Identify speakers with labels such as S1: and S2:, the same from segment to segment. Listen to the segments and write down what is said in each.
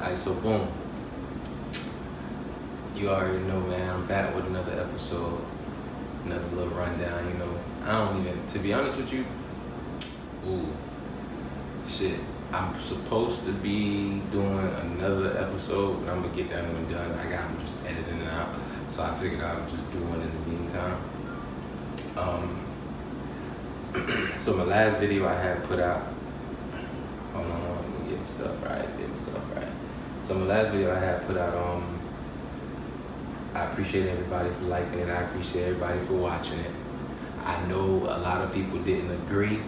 S1: Alright, so boom. You already know, man. I'm back with another episode, another little rundown. You know, I don't even, to be honest with you, shit. I'm supposed to be doing another episode, but I'm gonna get that one done. I'm just editing it out, so I figured I would just do one in the meantime. So my last video I had put out. Hold on, let me get myself right. So my last video I had put out. I appreciate everybody for liking it. I appreciate everybody for watching it. I know a lot of people didn't agree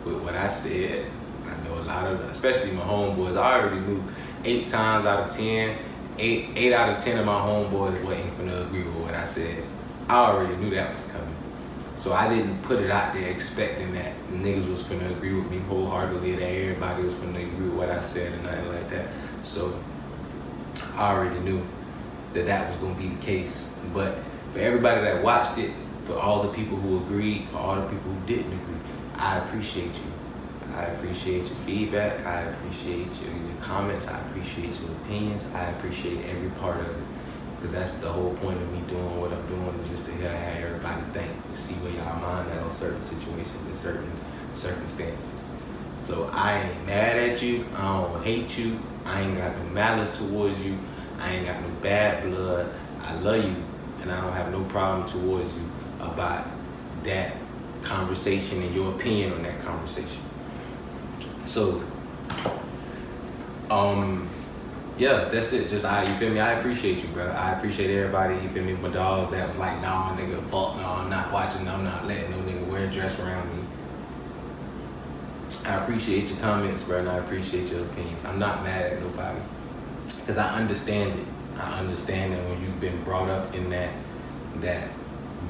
S1: with what I said. I know a lot of, especially my homeboys. I already knew 8 times out of 10, 8 out of 10 of my homeboys wasn't gonna agree with what I said. I already knew that was coming. So I didn't put it out there expecting that niggas was finna agree with me wholeheartedly, that everybody was finna agree with what I said and nothing like that. So I already knew that was gonna be the case. But for everybody that watched it, for all the people who agreed, for all the people who didn't agree, I appreciate you. I appreciate your feedback. I appreciate your comments. I appreciate your opinions. I appreciate every part of it. Because that's the whole point of me doing what I'm doing, is just to hear how everybody think, see where y'all mind at on certain situations and certain circumstances. So I ain't mad at you. I don't hate you. I ain't got no malice towards you. I ain't got no bad blood. I love you, and I don't have no problem towards you about that conversation and your opinion on that conversation. So, yeah, that's it. Just you feel me? I appreciate you, bro. I appreciate everybody, you feel me? My dogs that was like, nah, nigga, fuck no, I'm not watching, I'm not letting no nigga wear a dress around me. I appreciate your comments, bro, and I appreciate your opinions. I'm not mad at nobody, because I understand it. I understand that when you've been brought up in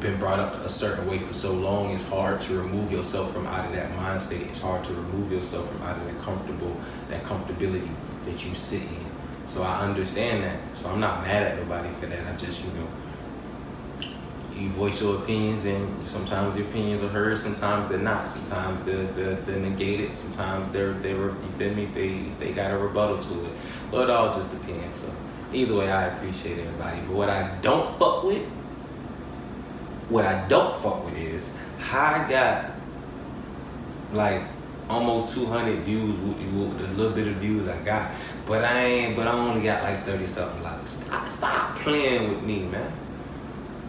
S1: been brought up a certain way for so long, it's hard to remove yourself from out of that mind state. It's hard to remove yourself from out of that comfortability that you sit in. So I understand that. So I'm not mad at nobody for that. I just, you voice your opinions, and sometimes the opinions are heard, sometimes they're not. Sometimes they're negated, sometimes they're you feel me? They got a rebuttal to it. So it all just depends. So either way, I appreciate everybody. But what I don't fuck with is how I got like almost 200 views with the little bit of views I got, but I only got like 30 something likes. Stop playing with me, man.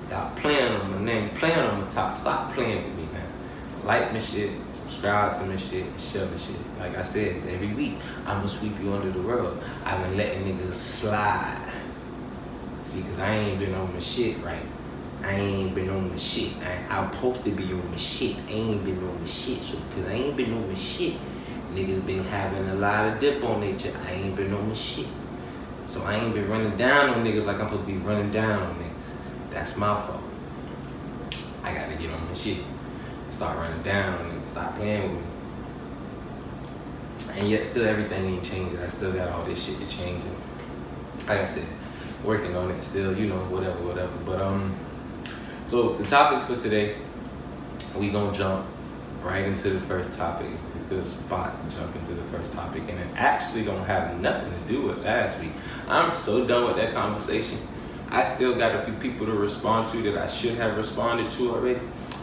S1: Y'all playing on my name, playing on my top. Stop playing with me, man. Like my shit, subscribe to my shit, share my shit. Like I said, every week I'ma sweep you under the rug. I've been letting niggas slide. See, cause I ain't been on my shit right. I ain't been on the shit. I'm supposed to be on the shit. I ain't been on the shit. So because I ain't been on the shit, niggas been having a lot of dip on their chest. I ain't been on the shit. So I ain't been running down on niggas like I'm supposed to be running down on niggas. That's my fault. I got to get on the shit. Start running down on niggas. Stop playing with me. And yet still everything ain't changing. I still got all this shit to change. Like I said, working on it still, whatever. But so the topics for today, we gonna jump right into the first topic. It's a good spot to jump into the first topic, and it actually don't have nothing to do with last week. I'm so done with that conversation. I still got a few people to respond to that I should have responded to already,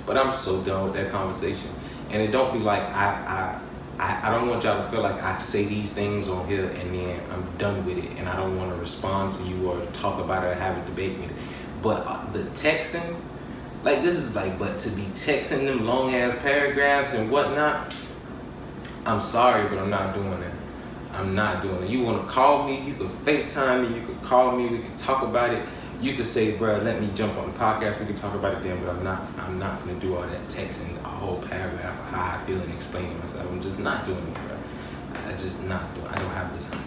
S1: but I'm so done with that conversation. And it don't be like I don't want y'all to feel like I say these things on here and then I'm done with it and I don't want to respond to you or talk about it or have a debate with it. But the texting, like this is like, but to be texting them long ass paragraphs and whatnot, I'm sorry, but I'm not doing that. I'm not doing it. You want to call me, you could FaceTime me, you could call me, we could talk about it. You could say, bro, let me jump on the podcast, we can talk about it then, but I'm not gonna do all that texting, a whole paragraph of how I feel and explaining myself. I'm just not doing it, bro. I just not doing it. I don't have the time.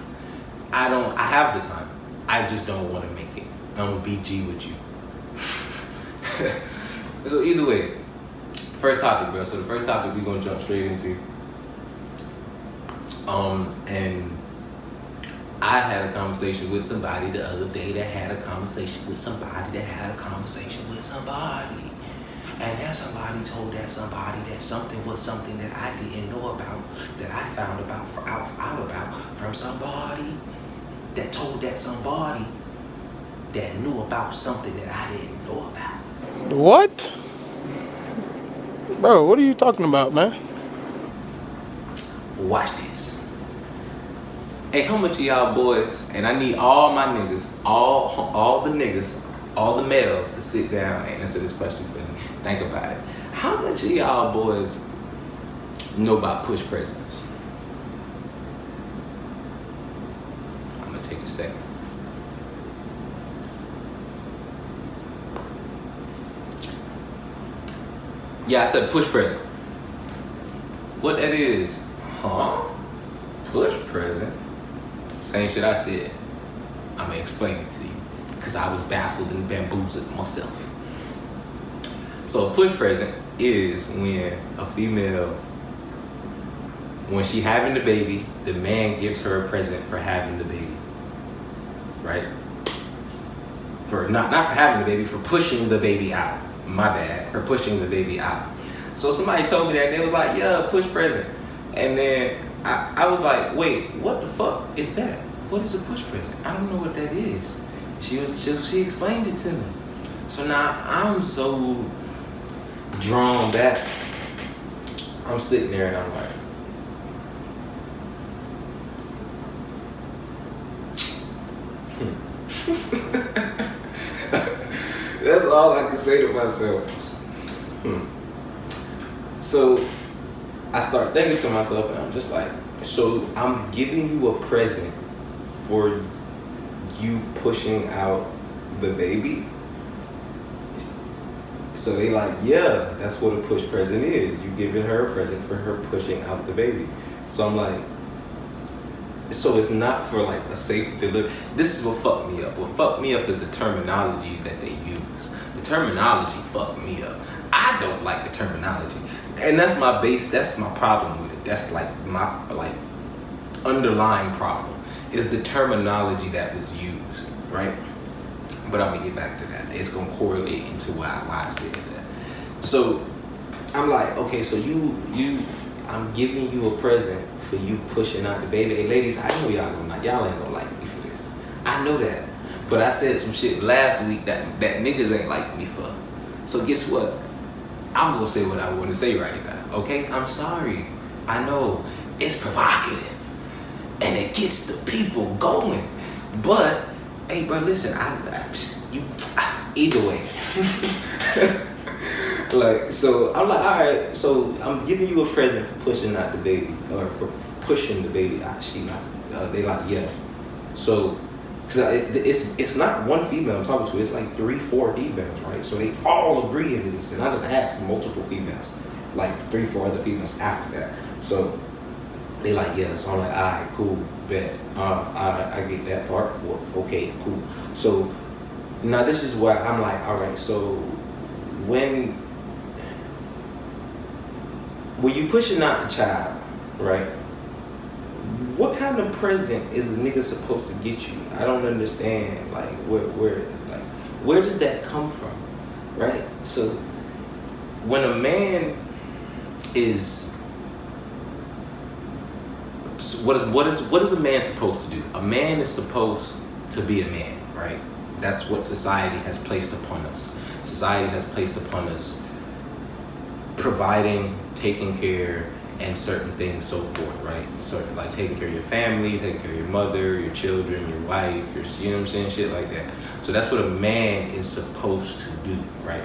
S1: I have the time. I just don't want to make it. I'm gonna BG with you. So either way, first topic, bro. So the first topic we're gonna jump straight into. And I had a conversation with somebody the other day that had a conversation with somebody that had a conversation with somebody. And that somebody told that somebody that something was something that I didn't know about, that I found out about from somebody. that told that somebody that knew about something that I didn't know about.
S2: What? Bro, what are you talking about, man?
S1: Watch this. Hey, how much of y'all boys, and I need all my niggas, all the niggas, all the males to sit down and answer this question for me. Think about it. How much of y'all boys know about push presents? I'm gonna take a second. Yeah, I said push present. What that is? Huh? Push present? Same shit I said. I'm gonna explain it to you because I was baffled and bamboozled myself. So a push present is when a female, when she having the baby, the man gives her a present for having the baby, right? For not for having the baby, for pushing the baby out. My bad, for pushing the baby out. So somebody told me that and they was like, yeah, push present. And then I was like, wait, what the fuck is that? What is a push present? I don't know what that is. She explained it to me. So now I'm so drawn back. I'm sitting there and I'm like, that's all I can say to myself. So I start thinking to myself and I'm just like, so I'm giving you a present for you pushing out the baby? So they like, yeah, that's what a push present is. You giving her a present for her pushing out the baby. So I'm like, so it's not for like a safe delivery. This is what fucked me up. What fucked me up is the terminology that they use. The terminology fucked me up. I don't like the terminology. And that's my base, that's my problem with it. That's like my underlying problem is the terminology that was used, right? But I'm gonna get back to that. It's gonna correlate into why I said that. So I'm like, okay, so I'm giving you a present for you pushing out the baby. Hey ladies, I know y'all ain't gonna like me for this. I know that. But I said some shit last week that niggas ain't like me for. So guess what? I'm gonna say what I want to say right now, okay? I'm sorry. I know it's provocative and it gets the people going. But hey, bro, listen, either way. Like, so I'm like, all right, so I'm giving you a present for pushing out the baby, or for pushing the baby out. They like, yeah. So, cause it's not one female I'm talking to, it's like 3-4 females, right? So they all agree into this, and I done asked multiple females, like 3-4 other females after that. So they like, yeah. So I'm like, all right, cool, bet. I get that part. Well, okay, cool. So now this is where I'm like, all right, so when you pushing out the child, right? What kind of present is a nigga supposed to get you? I don't understand. Like, where does that come from, right? So when a man is, what is a man supposed to do? A man is supposed to be a man, right? That's what society has placed upon us. Society has placed upon us providing, taking care, and certain things, so forth, right? So like taking care of your family, taking care of your mother, your children, your wife, you know what I'm saying, shit like that. So that's what a man is supposed to do, right?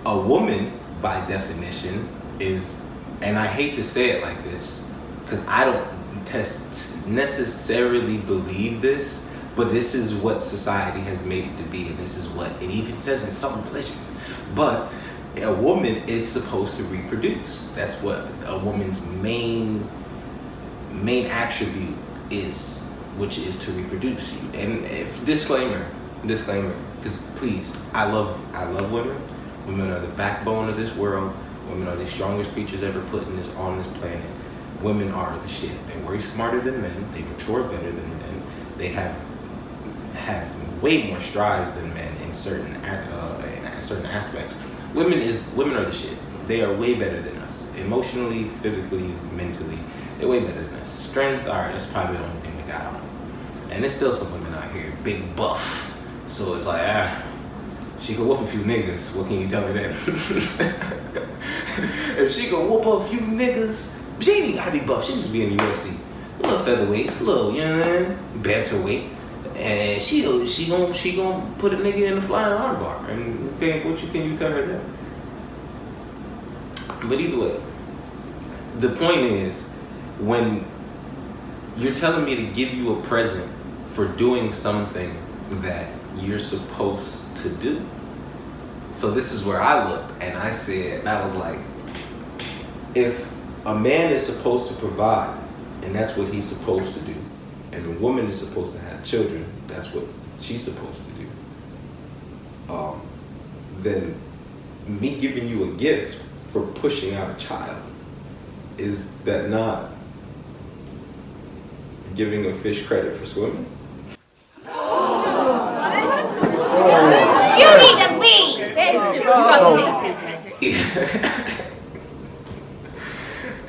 S1: A woman, by definition, is, and I hate to say it like this, because I don't necessarily believe this, but this is what society has made it to be, and this is what it even says in some religions. But a woman is supposed to reproduce. That's what a woman's main attribute is, which is to reproduce. And if disclaimer, because please, I love women. Women are the backbone of this world. Women are the strongest creatures ever put on this planet. Women are the shit. They're way smarter than men. They mature better than men. They have way more strides than men in certain aspects. Women are the shit. They are way better than us, emotionally, physically, mentally. They're way better than us. Strength, all right, that's probably the only thing we got on them. And there's still some women out here, big buff. So it's like, she could whoop a few niggas. What can you tell me then? If she could whoop a few niggas, she ain't gotta be buff. She just be in the UFC. A little featherweight, a little, you know what I mean? Bantamweight. And she gonna put a nigga in the flying armbar. And what can you tell her then? But either way, the point is, when you're telling me to give you a present for doing something that you're supposed to do. So this is where I looked and I said, I was like, if a man is supposed to provide, and that's what he's supposed to do, and a woman is supposed to have children, that's what she's supposed to do, then me giving you a gift for pushing out a child, is that not giving a fish credit for swimming?
S3: You need to leave. That is disgusting.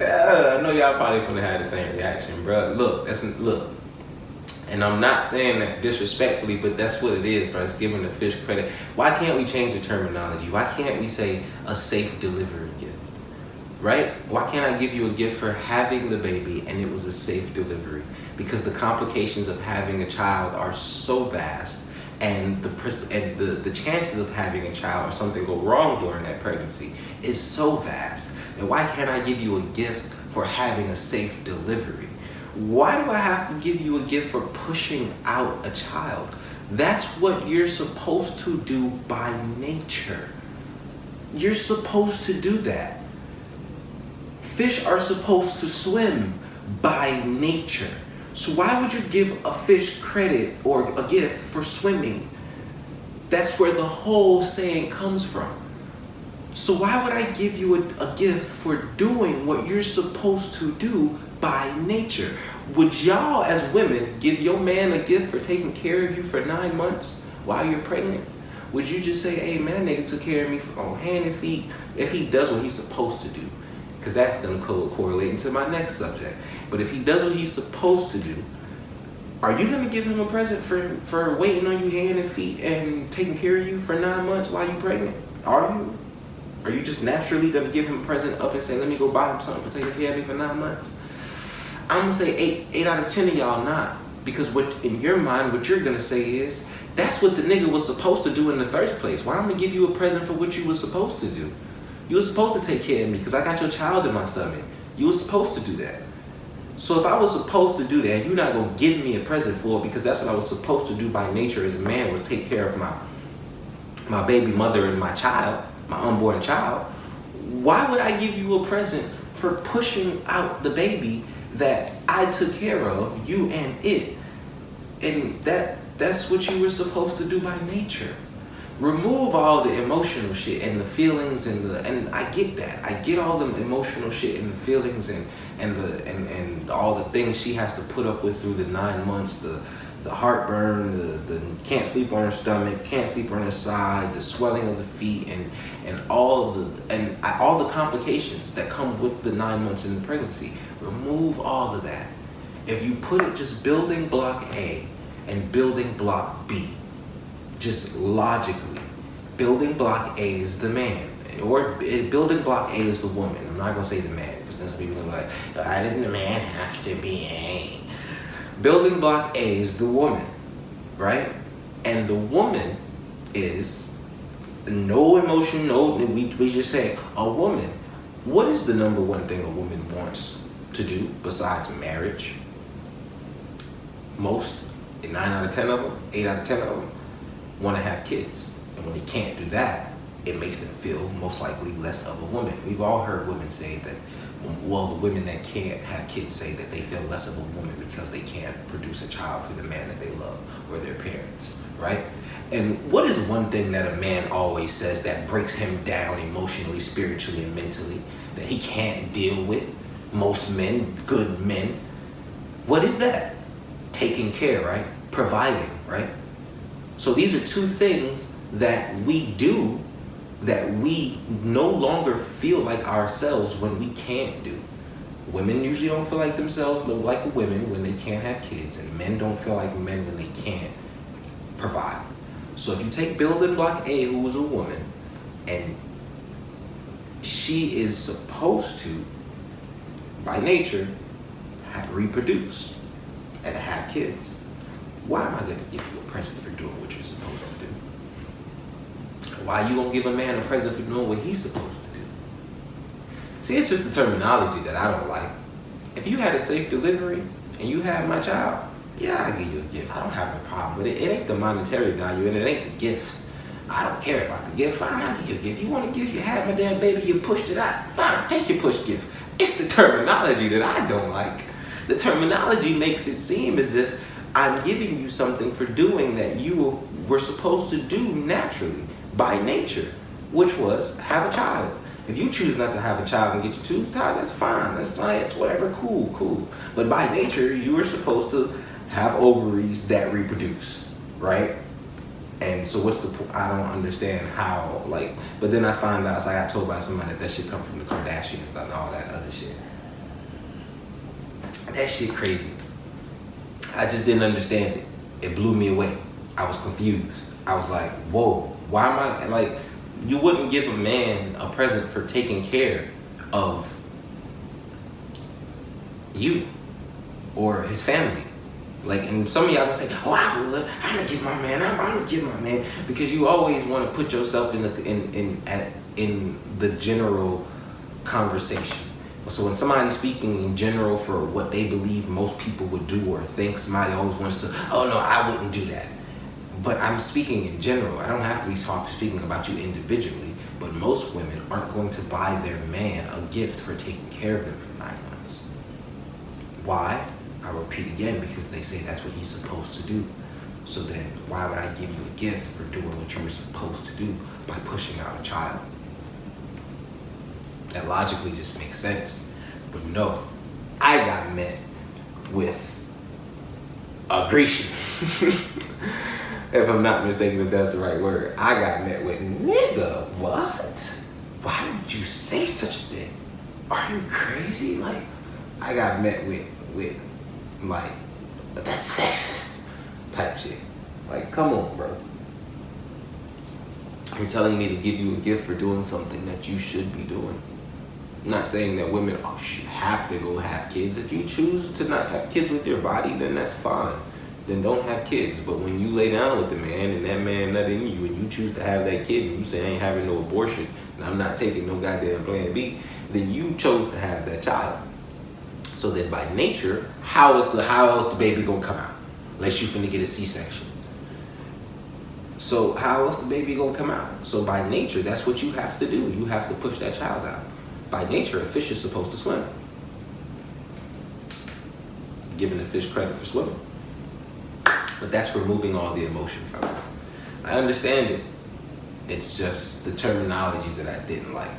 S1: I know y'all probably gonna have the same reaction, bro. Look. And I'm not saying that disrespectfully, but that's what it is, bro. It's giving the fish credit. Why can't we change the terminology? Why can't we say a safe delivery gift? Right? Why can't I give you a gift for having the baby and it was a safe delivery? Because the complications of having a child are so vast, and the chances of having a child or something go wrong during that pregnancy is so vast. And why can't I give you a gift for having a safe delivery? Why do I have to give you a gift for pushing out a child? That's what you're supposed to do by nature. You're supposed to do that. Fish are supposed to swim by nature. So why would you give a fish credit or a gift for swimming? That's where the whole saying comes from. So why would I give you a gift for doing what you're supposed to do by nature? Would y'all as women give your man a gift for taking care of you for 9 months while you're pregnant? Would you just say, hey man, that nigga took care of me on hand and feet, if he does what he's supposed to do? Because that's going to correlate into my next subject. But if he does what he's supposed to do, are you going to give him a present for waiting on you hand and feet and taking care of you for 9 months while you're pregnant? Are you? Are you just naturally going to give him a present up and say, let me go buy him something for taking care of me for 9 months? I'm going to say 8 out of 10 of y'all not. Because what in your mind, what you're going to say is, that's what the nigga was supposed to do in the first place. Why am I going to give you a present for what you were supposed to do? You were supposed to take care of me because I got your child in my stomach. You were supposed to do that. So if I was supposed to do that, you're not going to give me a present for it because that's what I was supposed to do by nature as a man, was take care of my baby mother and my child, my unborn child. Why would I give you a present for pushing out the baby that I took care of, you and it? And that's what you were supposed to do by nature. Remove all the emotional shit and the feelings and I get that. I get all the emotional shit and the feelings and all the things she has to put up with through the 9 months, the heartburn, the can't sleep on her stomach, can't sleep on her side, the swelling of the feet, and all the complications that come with the 9 months in the pregnancy. Remove all of that. If you put it just building block A and building block B, just logically, building block A is the man, or building block A is the woman. I'm not gonna say the man because then people are like, why didn't the man have to be A? Building block A is the woman, right? And the woman is no emotion, we just say a woman. What is the number one thing a woman wants to do besides marriage? Most, 9 out of 10 of them, 8 out of 10 of them, want to have kids. And when they can't do that, it makes them feel most likely less of a woman. We've all heard women say that, well, the women that can't have kids say that they feel less of a woman because they can't produce a child for the man that they love or their parents, right? And what is one thing that a man always says that breaks him down emotionally, spiritually, and mentally that he can't deal with? Most men, good men. What is that? Taking care, right? Providing, right? So these are two things that we do that we no longer feel like ourselves when we can't do. Women usually don't feel like themselves look like women when they can't have kids, and men don't feel like men when they can't provide. So if you take building block A, who is a woman, and she is supposed to, by nature, reproduce and have kids, why am I going to give you a present for doing what you're supposed to do? Why are you going to give a man a present for doing what he's supposed to do? See, it's just the terminology that I don't like. If you had a safe delivery and you had my child, yeah, I give you a gift. I don't have a problem with it. It ain't the monetary value and it ain't the gift. I don't care about the gift. Fine, I'll give you a gift. You want a gift, you had my damn baby, you pushed it out. Fine, take your push gift. It's the terminology that I don't like. The terminology makes it seem as if I'm giving you something for doing that you were supposed to do naturally, by nature, which was have a child. If you choose not to have a child and get your tubes tied, that's fine. That's science, whatever, cool. But by nature, you were supposed to have ovaries that reproduce, right? And so what's the point? I don't understand how, like, but then I find out, it's like I told by somebody that shit come from the Kardashians and all that other shit. That shit crazy. I just didn't understand it. It blew me away. I was confused. I was like, whoa, why am I, like, you wouldn't give a man a present for taking care of you or his family. Like, and some of y'all gonna say, oh, I'm gonna give my man, I'm gonna give my man, because you always want to put yourself in the general conversation. So when somebody's speaking in general for what they believe most people would do or think, somebody always wants to, oh no, I wouldn't do that. But I'm speaking in general. I don't have to be speaking about you individually, but most women aren't going to buy their man a gift for taking care of them for 9 months. Why? I repeat again, because they say that's what he's supposed to do. So then why would I give you a gift for doing what you were supposed to do by pushing out a child? That logically just makes sense. But no, I got met with aggression. If I'm not mistaken, if that's the right word. I got met with, nigga, what? Why would you say such a thing? Are you crazy? Like, I got met with like, that's sexist type shit. Like, come on, bro. You're telling me to give you a gift for doing something that you should be doing. I'm not saying that women should have to go have kids. If you choose to not have kids with your body, then that's fine. Then don't have kids. But when you lay down with the man and that man nut in you and you choose to have that kid and you say I ain't having no abortion and I'm not taking no goddamn plan B, then you chose to have that child. So then by nature, how else the baby gonna come out? Unless you finna get a C-section. So how else the baby gonna come out? So by nature, that's what you have to do. You have to push that child out. By nature, a fish is supposed to swim. Giving the fish credit for swimming. But that's removing all the emotion from it. I understand it. It's just the terminology that I didn't like.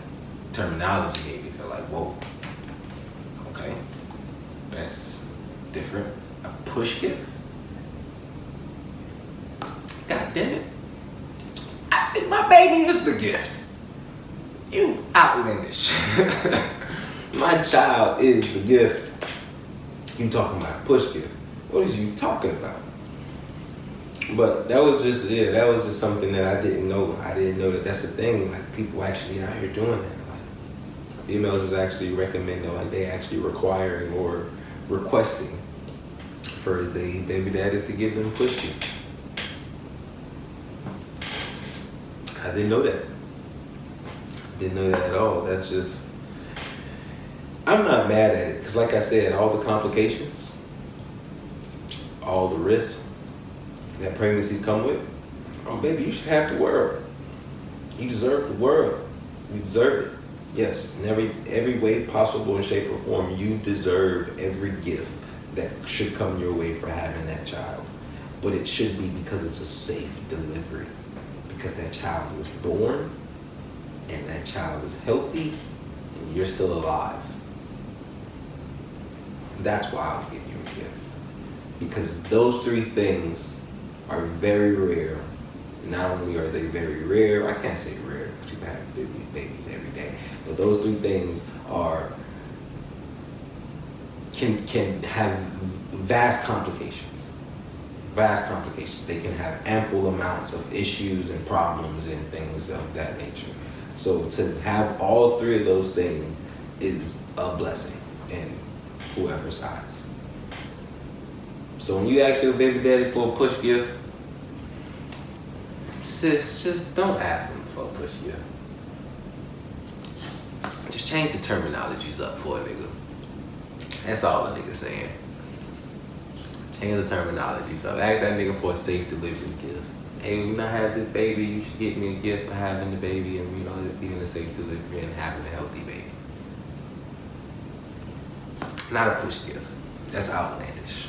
S1: Terminology made me feel like, whoa, okay, that's different. A push gift? God damn it. I think my baby is the gift. You outlandish. My child is the gift. You talking about a push gift. What is you talking about? But that was just, that was just something that I didn't know. I didn't know that that's a thing. Like, people actually out here doing that. Like, females is actually recommending, like, they actually requiring or requesting for the baby daddies to give them push gifts. I didn't know that. Didn't know that at all. That's just, I'm not mad at it. Because like I said, all the complications, all the risks that pregnancies come with, oh baby, you should have the world. You deserve the world. You deserve it. Yes, in every way possible in shape or form, you deserve every gift that should come your way for having that child. But it should be because it's a safe delivery. Because that child was born and that child is healthy and you're still alive. That's why I'll give you a gift. Because those three things are very rare. Not only are they very rare, I can't say rare because people have babies every day, but those three things are can have vast complications. Vast complications. They can have ample amounts of issues and problems and things of that nature. So to have all three of those things is a blessing in whoever's eyes. So when you ask your baby daddy for a push gift, sis, just don't ask him for a push gift. Just change the terminologies up for a nigga. That's all a nigga saying. Change the terminologies up. Ask that nigga for a safe delivery gift. Hey, when I have this baby, you should get me a gift for having the baby and, you know, being a safe delivery and having a healthy baby. Not a push gift. That's outlandish.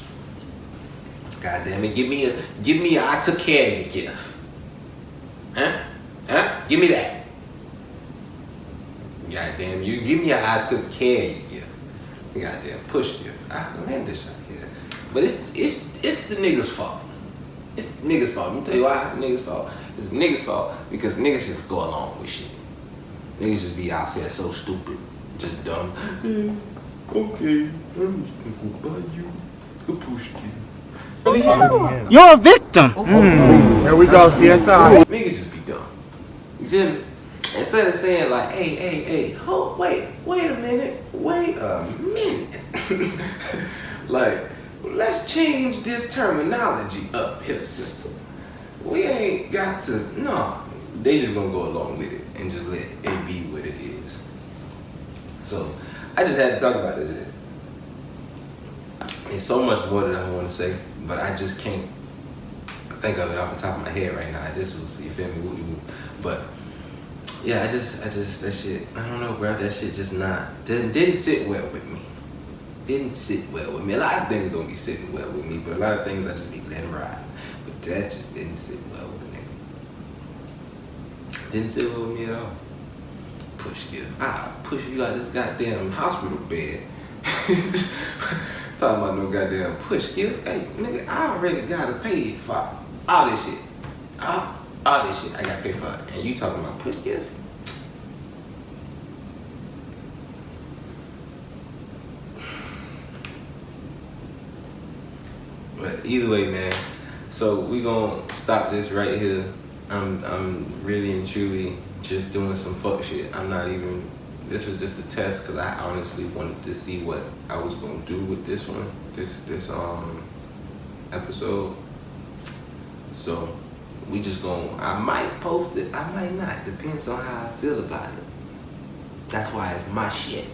S1: God damn it, give me a I took care of you gift. Huh? Give me that. God damn, you give me a I took care of you gift. Goddamn push gift. Outlandish out here. But it's the nigga's fault. It's the nigga's fault. Let me tell you why it's the nigga's fault. It's the nigga's fault because niggas just go along with shit. Niggas just be out here so stupid, just dumb. Okay, I'm just gonna go buy you a push gift.
S4: You're a victim. There we go, CSI.
S1: Niggas just be dumb. You feel me? Instead of saying like, hey, hold, wait a minute, like, let's change this terminology up here, sister. We ain't got to, no. They just gonna go along with it and just let it be what it is. So, I just had to talk about this. There's so much more that I want to say, but I just can't think of it off the top of my head right now. This was, you feel me, woo-woo. But, yeah, I just, that shit, I don't know, bro, that shit just didn't sit well with me. Didn't sit well with me. A lot of things don't be sitting well with me, but a lot of things I just be letting ride. But that just didn't sit well with me. Didn't sit well with me at all. Push gift. Push you out this goddamn hospital bed. Talking about no goddamn push gift. Hey, nigga, I already gotta pay for all this shit. All this shit I gotta pay for. And you talking about push gift? But either way, man. So we gonna stop this right here. I'm really and truly just doing some fuck shit. I'm not even. This is just a test because I honestly wanted to see what I was gonna do with this one, this episode. So we just gonna. I might post it. I might not. Depends on how I feel about it. That's why it's my shit.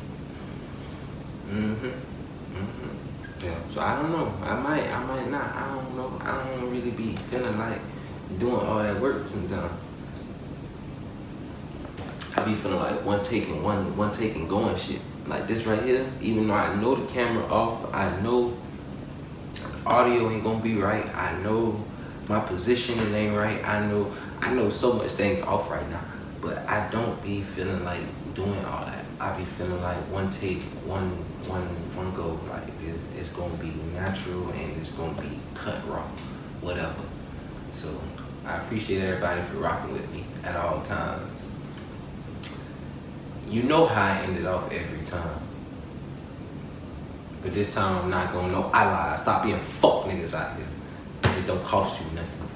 S1: Yeah, so I don't know. I might not. I don't know. I don't really be feeling like doing all that work sometimes. I be feeling like one take and going shit. Like this right here, even though I know the camera off, I know the audio ain't gonna be right. I know my positioning ain't right. I know so much things off right now. But I don't be feeling like doing all that. I be feeling like one take, one go, like it's gonna be natural and it's gonna be cut raw, whatever. So I appreciate everybody for rocking with me at all times. You know how I ended off every time. But this time I'm not gonna know. I lied. Stop being fuck niggas out here. It don't cost you nothing.